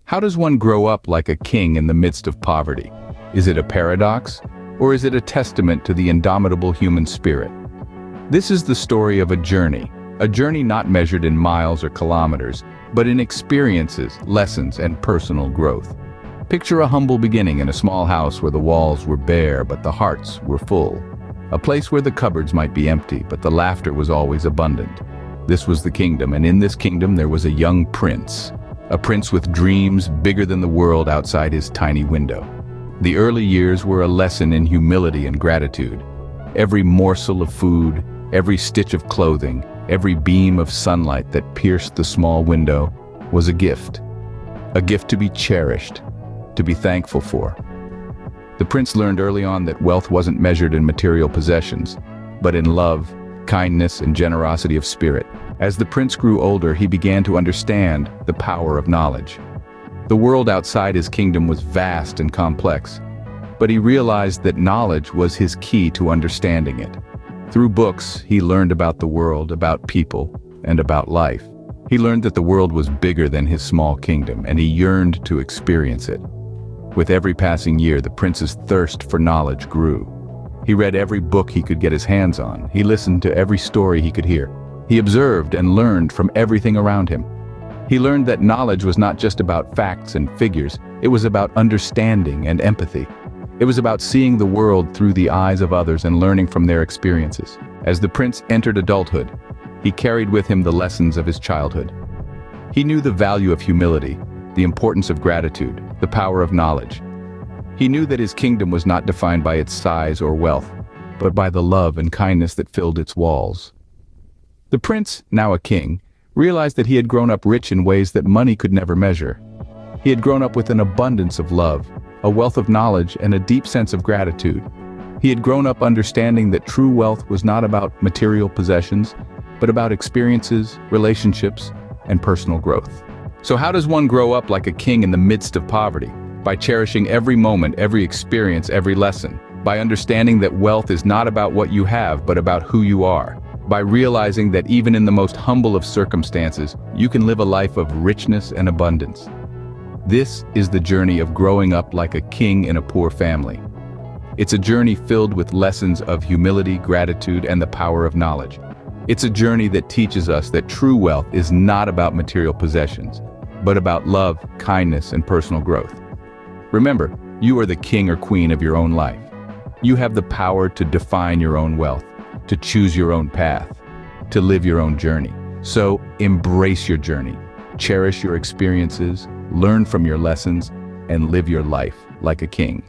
How does one grow up like a king in the midst of poverty? Is it a paradox, or is it a testament to the indomitable human spirit? This is the story of a journey not measured in miles or kilometers, but in experiences, lessons, and personal growth. Picture a humble beginning in a small house where the walls were bare but the hearts were full. A place where the cupboards might be empty, but the laughter was always abundant. This was the kingdom, and in this kingdom there was a young prince. A prince with dreams bigger than the world outside his tiny window. The early years were a lesson in humility and gratitude. Every morsel of food, every stitch of clothing, every beam of sunlight that pierced the small window was a gift. A gift to be cherished, to be thankful for. The prince learned early on that wealth wasn't measured in material possessions, but in love, kindness, and generosity of spirit. As the prince grew older, he began to understand the power of knowledge. The world outside his kingdom was vast and complex, but he realized that knowledge was his key to understanding it. Through books, he learned about the world, about people, and about life. He learned that the world was bigger than his small kingdom, and he yearned to experience it. With every passing year, the prince's thirst for knowledge grew. He read every book he could get his hands on. He listened to every story he could hear. He observed and learned from everything around him. He learned that knowledge was not just about facts and figures, it was about understanding and empathy. It was about seeing the world through the eyes of others and learning from their experiences. As the prince entered adulthood, he carried with him the lessons of his childhood. He knew the value of humility, the importance of gratitude, the power of knowledge. He knew that his kingdom was not defined by its size or wealth, but by the love and kindness that filled its walls. The prince, now a king, realized that he had grown up rich in ways that money could never measure. He had grown up with an abundance of love, a wealth of knowledge, and a deep sense of gratitude. He had grown up understanding that true wealth was not about material possessions, but about experiences, relationships, and personal growth. So how does one grow up like a king in the midst of poverty? By cherishing every moment, every experience, every lesson. By understanding that wealth is not about what you have, but about who you are. By realizing that even in the most humble of circumstances, you can live a life of richness and abundance. This is the journey of growing up like a king in a poor family. It's a journey filled with lessons of humility, gratitude, and the power of knowledge. It's a journey that teaches us that true wealth is not about material possessions, but about love, kindness, and personal growth. Remember, you are the king or queen of your own life. You have the power to define your own wealth, to choose your own path, to live your own journey. So embrace your journey, cherish your experiences, learn from your lessons, and live your life like a king.